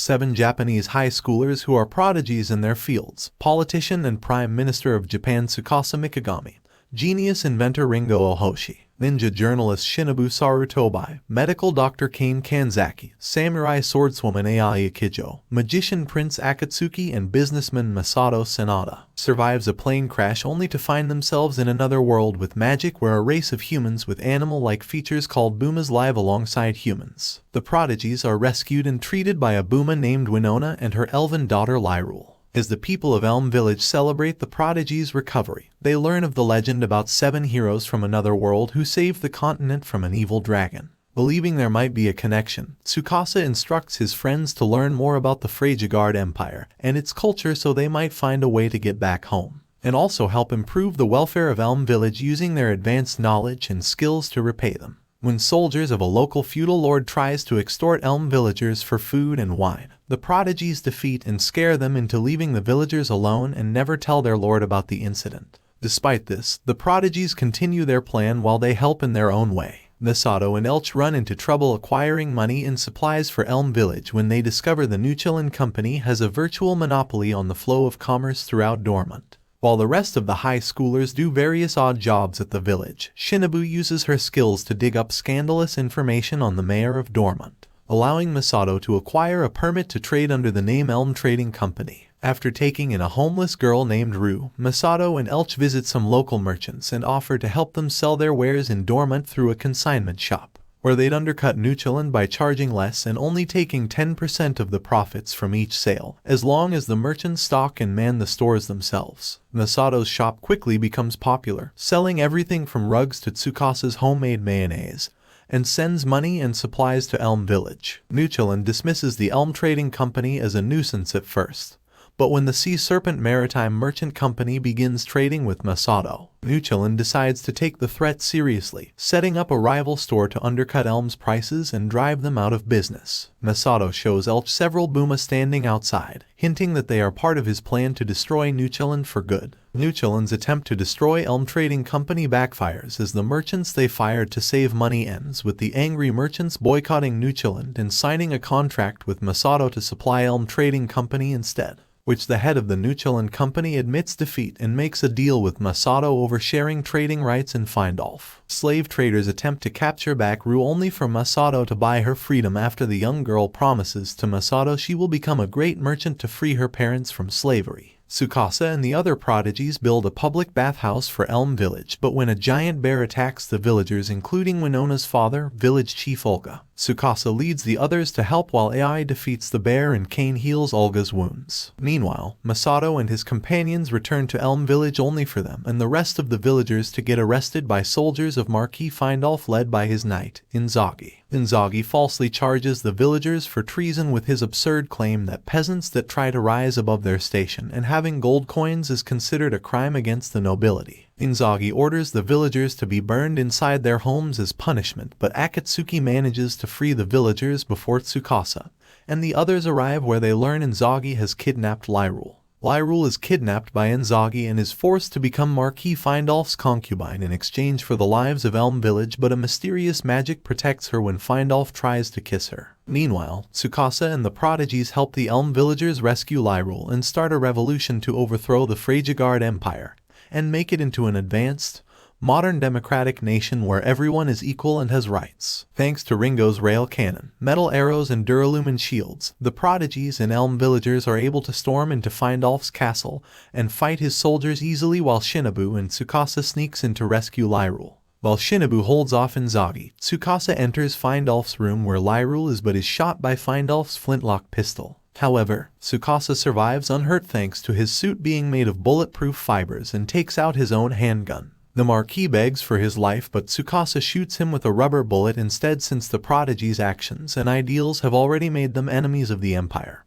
7 Japanese high schoolers who are prodigies in their fields: politician and Prime Minister of Japan Tsukasa Mikagami, genius inventor Ringo Ohoshi, ninja journalist Shinobu Sarutobi, medical doctor Kane Kanzaki, samurai swordswoman Ai Ikijo, magician Prince Akatsuki, and businessman Masato Sanada survives a plane crash only to find themselves in another world with magic where a race of humans with animal-like features called Boomas live alongside humans. The prodigies are rescued and treated by a Booma named Winona and her elven daughter Lyrule. As the people of Elm Village celebrate the prodigies' recovery, they learn of the legend about 7 heroes from another world who saved the continent from an evil dragon. Believing there might be a connection, Tsukasa instructs his friends to learn more about the Prodigies Empire and its culture so they might find a way to get back home, and also help improve the welfare of Elm Village using their advanced knowledge and skills to repay them. When soldiers of a local feudal lord tries to extort Elm villagers for food and wine, the prodigies defeat and scare them into leaving the villagers alone and never tell their lord about the incident. Despite this, the prodigies continue their plan while they help in their own way. Masato and Elch run into trouble acquiring money and supplies for Elm Village when they discover the Nuchilin Company has a virtual monopoly on the flow of commerce throughout Dormont. While the rest of the high schoolers do various odd jobs at the village, Shinobu uses her skills to dig up scandalous information on the mayor of Dormont, allowing Masato to acquire a permit to trade under the name Elm Trading Company. After taking in a homeless girl named Rue, Masato and Elch visit some local merchants and offer to help them sell their wares in Dormont through a consignment shop, where they'd undercut Nuchilin by charging less and only taking 10% of the profits from each sale, as long as the merchants stock and man the stores themselves. Masato's shop quickly becomes popular, selling everything from rugs to Tsukasa's homemade mayonnaise, and sends money and supplies to Elm Village. Nuchilin dismisses the Elm Trading Company as a nuisance at first, but when the Sea Serpent Maritime Merchant Company begins trading with Masato, Nuchilin decides to take the threat seriously, setting up a rival store to undercut Elm's prices and drive them out of business. Masato shows Elch several Booma standing outside, hinting that they are part of his plan to destroy Nuchilin for good. Nuchilin's attempt to destroy Elm Trading Company backfires as the merchants they fired to save money ends with the angry merchants boycotting Nuchilin and signing a contract with Masato to supply Elm Trading Company instead, which the head of the Nuchilin Company admits defeat and makes a deal with Masato over sharing trading rights in Findolf. Slave traders attempt to capture back Rue only for Masato to buy her freedom after the young girl promises to Masato she will become a great merchant to free her parents from slavery. Tsukasa and the other prodigies build a public bathhouse for Elm Village, but when a giant bear attacks the villagers including Winona's father, village chief Olga, Tsukasa leads the others to help while Ai defeats the bear and Kane heals Olga's wounds. Meanwhile, Masato and his companions return to Elm Village only for them and the rest of the villagers to get arrested by soldiers of Marquis Findolf led by his knight, Inzaghi. Inzaghi falsely charges the villagers for treason with his absurd claim that peasants that try to rise above their station and having gold coins is considered a crime against the nobility. Inzaghi orders the villagers to be burned inside their homes as punishment, but Akatsuki manages to free the villagers before Tsukasa and the others arrive, where they learn Inzaghi has kidnapped Lyrule. Lyrule is kidnapped by Inzaghi and is forced to become Marquis Findolf's concubine in exchange for the lives of Elm Village, but a mysterious magic protects her when Findolf tries to kiss her. Meanwhile, Tsukasa and the prodigies help the Elm villagers rescue Lyrule and start a revolution to overthrow the Prodigies Empire and make it into an advanced, modern democratic nation where everyone is equal and has rights. Thanks to Ringo's rail cannon, metal arrows and duralumin shields, the prodigies and Elm villagers are able to storm into Findolf's castle and fight his soldiers easily while Shinobu and Tsukasa sneaks in to rescue Lyrule. While Shinobu holds off Inzaghi, Tsukasa enters Findolf's room where Lyrule is but is shot by Findolf's flintlock pistol. However, Tsukasa survives unhurt thanks to his suit being made of bulletproof fibers and takes out his own handgun. The Marquis begs for his life, but Tsukasa shoots him with a rubber bullet instead, since the prodigies' actions and ideals have already made them enemies of the Empire,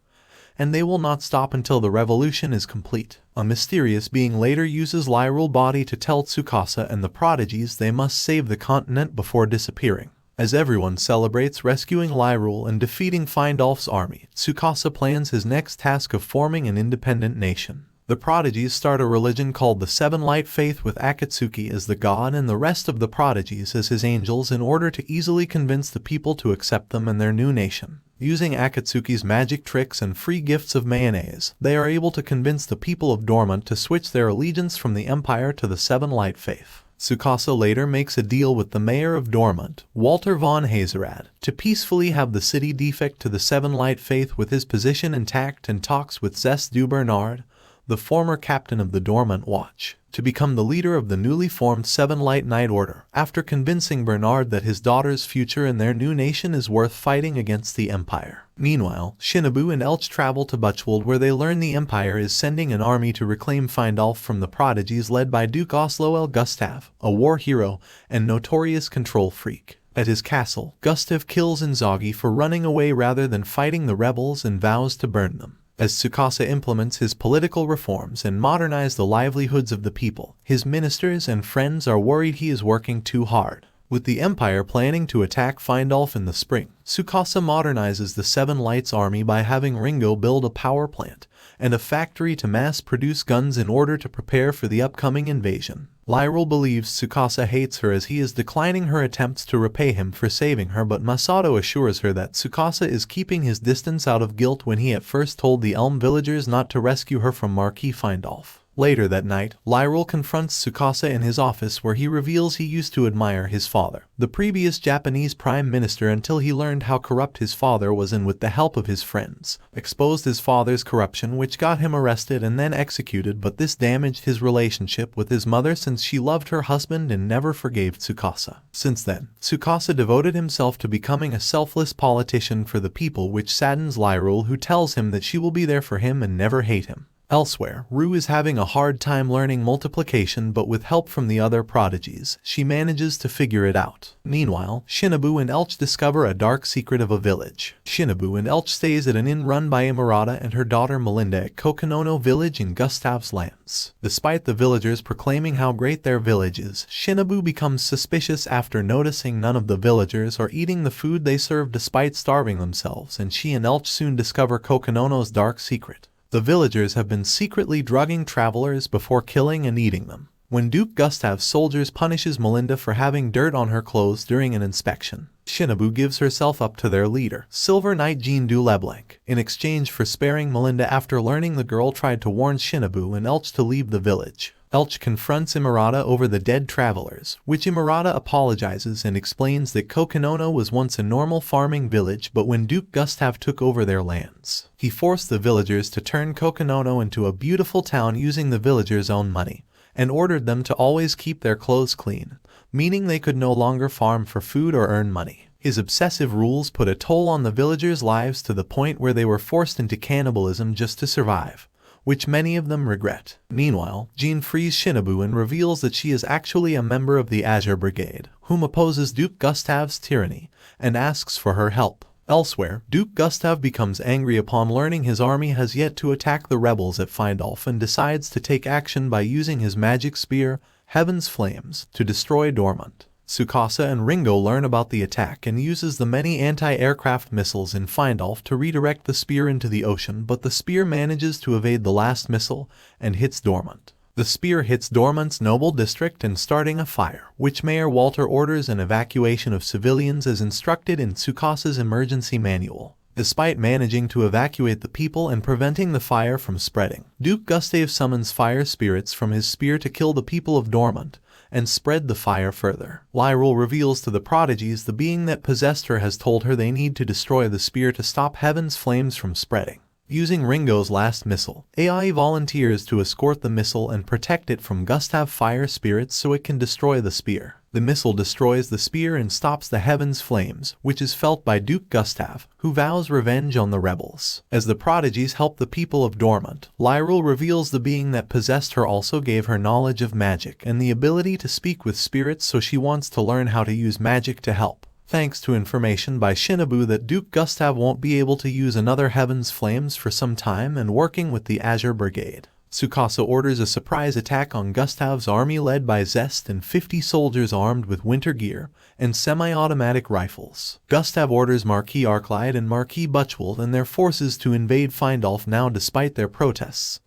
and they will not stop until the revolution is complete. A mysterious being later uses Lyrule's body to tell Tsukasa and the prodigies they must save the continent before disappearing. As everyone celebrates rescuing Lyrule and defeating Findolf's army, Tsukasa plans his next task of forming an independent nation. The Prodigies start a religion called the Seven Light Faith with Akatsuki as the god and the rest of the Prodigies as his angels in order to easily convince the people to accept them and their new nation. Using Akatsuki's magic tricks and free gifts of mayonnaise, they are able to convince the people of Dormant to switch their allegiance from the Empire to the Seven Light Faith. Tsukasa later makes a deal with the mayor of Dormant, Walter von Hazerad, to peacefully have the city defect to the Seven Light Faith with his position intact, and talks with Zest du Bernard, the former captain of the Dormant Watch, to become the leader of the newly formed Seven Light Knight Order, after convincing Bernard that his daughter's future in their new nation is worth fighting against the Empire. Meanwhile, Shinobu and Elch travel to Buchwald where they learn the Empire is sending an army to reclaim Findolf from the Prodigies led by Duke Oslo El Gustav, a war hero and notorious control freak. At his castle, Gustav kills Inzaghi for running away rather than fighting the rebels and vows to burn them. As Tsukasa implements his political reforms and modernize the livelihoods of the people, his ministers and friends are worried he is working too hard. With the Empire planning to attack Findolf in the spring, Tsukasa modernizes the Seven Lights army by having Ringo build a power plant and a factory to mass-produce guns in order to prepare for the upcoming invasion. Lyril believes Tsukasa hates her as he is declining her attempts to repay him for saving her, but Masato assures her that Tsukasa is keeping his distance out of guilt when he at first told the Elm villagers not to rescue her from Marquis Findolf. Later that night, Lyril confronts Tsukasa in his office where he reveals he used to admire his father, the previous Japanese prime minister, until he learned how corrupt his father was and with the help of his friends, exposed his father's corruption, which got him arrested and then executed, but this damaged his relationship with his mother since she loved her husband and never forgave Tsukasa. Since then, Tsukasa devoted himself to becoming a selfless politician for the people, which saddens Lyril, who tells him that she will be there for him and never hate him. Elsewhere, Rue is having a hard time learning multiplication, but with help from the other Prodigies, she manages to figure it out. Meanwhile, Shinobu and Elch discover a dark secret of a village. Shinobu and Elch stays at an inn run by Imurata and her daughter Melinda at Kokonono village in Gustav's lands. Despite the villagers proclaiming how great their village is, Shinobu becomes suspicious after noticing none of the villagers are eating the food they serve despite starving themselves, and she and Elch soon discover Kokonono's dark secret. The villagers have been secretly drugging travelers before killing and eating them. When Duke Gustav's soldiers punishes Melinda for having dirt on her clothes during an inspection, Shinobu gives herself up to their leader, Silver Knight Jean du Leblanc, in exchange for sparing Melinda after learning the girl tried to warn Shinobu and Elch to leave the village. Elch confronts Imurata over the dead travelers, which Imurata apologizes and explains that Kokonono was once a normal farming village, but when Duke Gustav took over their lands, he forced the villagers to turn Kokonono into a beautiful town using the villagers' own money, and ordered them to always keep their clothes clean, meaning they could no longer farm for food or earn money. His obsessive rules put a toll on the villagers' lives to the point where they were forced into cannibalism just to survive, which many of them regret. Meanwhile, Jean frees Shinobu and reveals that she is actually a member of the Azure Brigade, whom opposes Duke Gustav's tyranny, and asks for her help. Elsewhere, Duke Gustav becomes angry upon learning his army has yet to attack the rebels at Findolf and decides to take action by using his magic spear, Heaven's Flames, to destroy Dormant. Tsukasa and Ringo learn about the attack and uses the many anti-aircraft missiles in Findolf to redirect the spear into the ocean, but the spear manages to evade the last missile and hits Dormant. The spear hits Dormant's noble district and starting a fire, which Mayor Walter orders an evacuation of civilians as instructed in Tsukasa's emergency manual. Despite managing to evacuate the people and preventing the fire from spreading, Duke Gustav summons fire spirits from his spear to kill the people of Dormant and spread the fire further. Lyril reveals to the Prodigies the being that possessed her has told her they need to destroy the spear to stop Heaven's Flames from spreading. Using Ringo's last missile, AI volunteers to escort the missile and protect it from Gustav fire spirits so it can destroy the spear. The missile destroys the spear and stops the Heaven's Flames, which is felt by Duke Gustav, who vows revenge on the rebels. As the Prodigies help the people of Dormant, Lyril reveals the being that possessed her also gave her knowledge of magic and the ability to speak with spirits, so she wants to learn how to use magic to help. Thanks to information by Shinobu that Duke Gustav won't be able to use another Heaven's Flames for some time and working with the Azure Brigade, Tsukasa orders a surprise attack on Gustav's army led by Zest and 50 soldiers armed with winter gear and semi-automatic rifles. Gustav orders Marquis Isekaied and Marquis Buchwald and their forces to invade Findolf now despite their protests.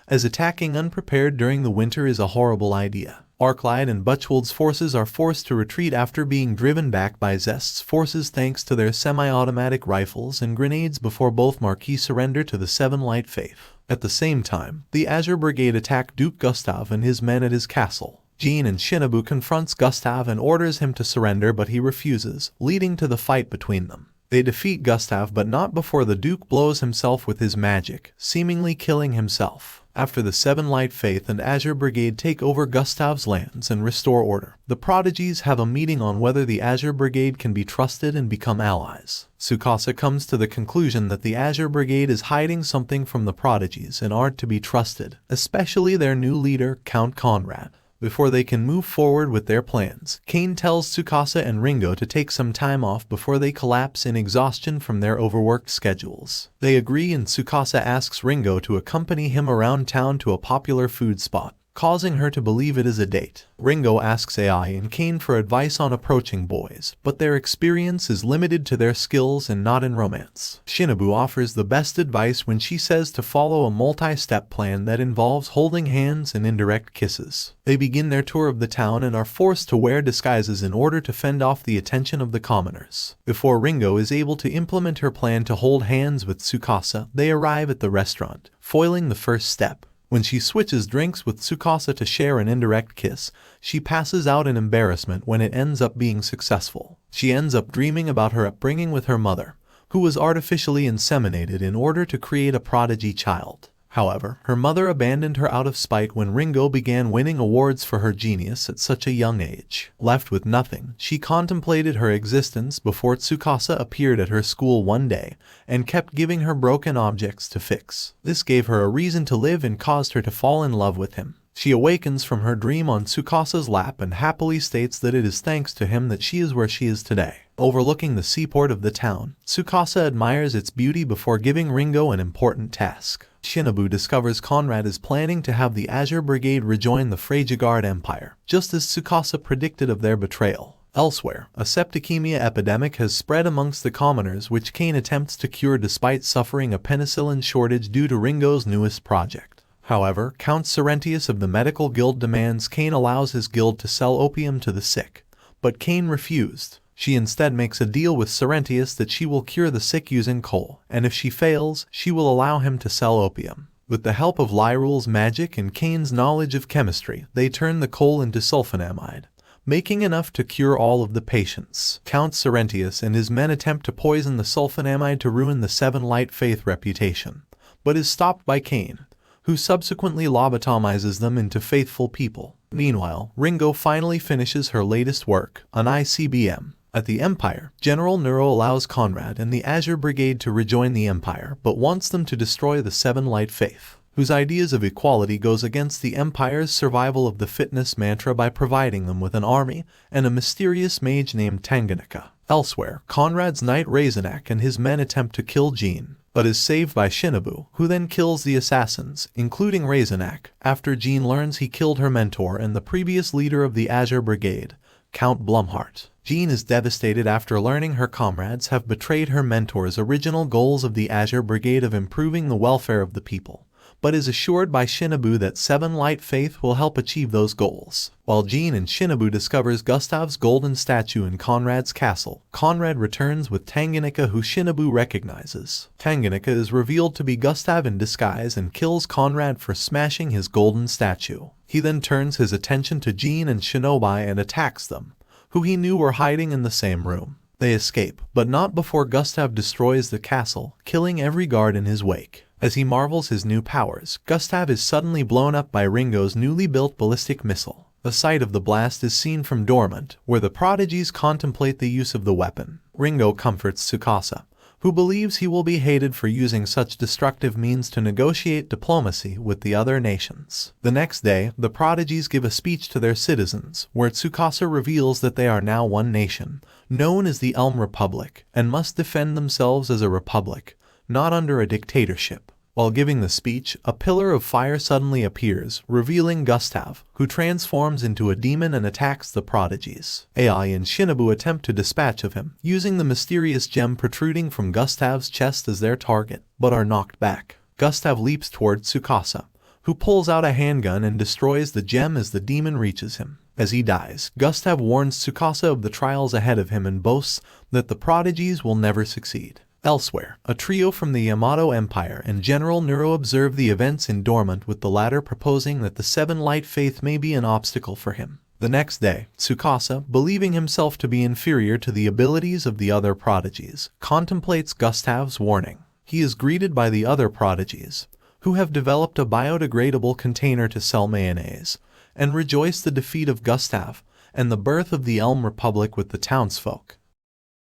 as attacking unprepared during the winter is a horrible idea. Isekaied and Butchwold's forces are forced to retreat after being driven back by Zest's forces thanks to their semi-automatic rifles and grenades before both Marquis surrender to the Seven Light Faith. At the same time, the Azure Brigade attack Duke Gustav and his men at his castle. Jean and Shinobu confronts Gustav and orders him to surrender, but he refuses, leading to the fight between them. They defeat Gustav, but not before the Duke blows himself with his magic, seemingly killing himself. After the Seven Light Faith and Azure Brigade take over Gustav's lands and restore order, the Prodigies have a meeting on whether the Azure Brigade can be trusted and become allies. Tsukasa comes to the conclusion that the Azure Brigade is hiding something from the Prodigies and aren't to be trusted, especially their new leader, Count Conrad. Before they can move forward with their plans, Kane tells Tsukasa and Ringo to take some time off before they collapse in exhaustion from their overworked schedules. They agree, and Tsukasa asks Ringo to accompany him around town to a popular food spot, causing her to believe it is a date. Ringo asks AI and Kane for advice on approaching boys, but their experience is limited to their skills and not in romance. Shinobu offers the best advice when she says to follow a multi-step plan that involves holding hands and indirect kisses. They begin their tour of the town and are forced to wear disguises in order to fend off the attention of the commoners. Before Ringo is able to implement her plan to hold hands with Tsukasa, they arrive at the restaurant, foiling the first step. When she switches drinks with Tsukasa to share an indirect kiss, she passes out in embarrassment when it ends up being successful. She ends up dreaming about her upbringing with her mother, who was artificially inseminated in order to create a prodigy child. However, her mother abandoned her out of spite when Ringo began winning awards for her genius at such a young age. Left with nothing, she contemplated her existence before Tsukasa appeared at her school one day and kept giving her broken objects to fix. This gave her a reason to live and caused her to fall in love with him. She awakens from her dream on Tsukasa's lap and happily states that it is thanks to him that she is where she is today. Overlooking the seaport of the town, Tsukasa admires its beauty before giving Ringo an important task. Shinobu discovers Conrad is planning to have the Azure Brigade rejoin the Freyjagard Empire, just as Tsukasa predicted of their betrayal. Elsewhere, a septicemia epidemic has spread amongst the commoners, which Kane attempts to cure despite suffering a penicillin shortage due to Ringo's newest project. However, Count Sorrentius of the Medical Guild demands Kane allows his guild to sell opium to the sick, but Kane refused. She instead makes a deal with Sorrentius that she will cure the sick using coal, and if she fails, she will allow him to sell opium. With the help of Lyrule's magic and Kane's knowledge of chemistry, they turn the coal into sulfonamide, making enough to cure all of the patients. Count Sorrentius and his men attempt to poison the sulfonamide to ruin the Seven Light Faith reputation, but is stopped by Kane, who subsequently lobotomizes them into faithful people. Meanwhile, Ringo finally finishes her latest work, an ICBM. At the Empire, General Nero allows Conrad and the Azure Brigade to rejoin the Empire, but wants them to destroy the Seven Light Faith, whose ideas of equality goes against the Empire's survival of the fitness mantra by providing them with an army and a mysterious mage named Tanganika. Elsewhere, Conrad's knight Razenak and his men attempt to kill Jean, but is saved by Shinobu, who then kills the assassins, including Razenak, after Jean learns he killed her mentor and the previous leader of the Azure Brigade, Count Blumhardt. Jean is devastated after learning her comrades have betrayed her mentor's original goals of the Azure Brigade of improving the welfare of the people, but is assured by Shinobu that Seven Light Faith will help achieve those goals. While Jean and Shinobu discovers Gustav's golden statue in Conrad's castle, Conrad returns with Tanganika, who Shinobu recognizes. Tanganika is revealed to be Gustav in disguise and kills Conrad for smashing his golden statue. He then turns his attention to Jean and Shinobi and attacks them, who he knew were hiding in the same room. They escape, but not before Gustav destroys the castle, killing every guard in his wake. As he marvels his new powers, Gustav is suddenly blown up by Ringo's newly built ballistic missile. The site of the blast is seen from Dormant, where the Prodigies contemplate the use of the weapon. Ringo comforts Tsukasa, who believes he will be hated for using such destructive means to negotiate diplomacy with the other nations. The next day, the Prodigies give a speech to their citizens, where Tsukasa reveals that they are now one nation, known as the Elm Republic, and must defend themselves as a republic, not under a dictatorship. While giving the speech, a pillar of fire suddenly appears, revealing Gustav, who transforms into a demon and attacks the Prodigies. AI and Shinobu attempt to dispatch of him, using the mysterious gem protruding from Gustav's chest as their target, but are knocked back. Gustav leaps toward Tsukasa, who pulls out a handgun and destroys the gem as the demon reaches him. As he dies, Gustav warns Tsukasa of the trials ahead of him and boasts that the Prodigies will never succeed. Elsewhere, a trio from the Yamato Empire and General Nero observe the events in dormant, with the latter proposing that the Seven Light Faith may be an obstacle for him. The next day, Tsukasa, believing himself to be inferior to the abilities of the other Prodigies, contemplates Gustav's warning. He is greeted by the other Prodigies, who have developed a biodegradable container to sell mayonnaise, and rejoice the defeat of Gustav and the birth of the Elm Republic with the townsfolk.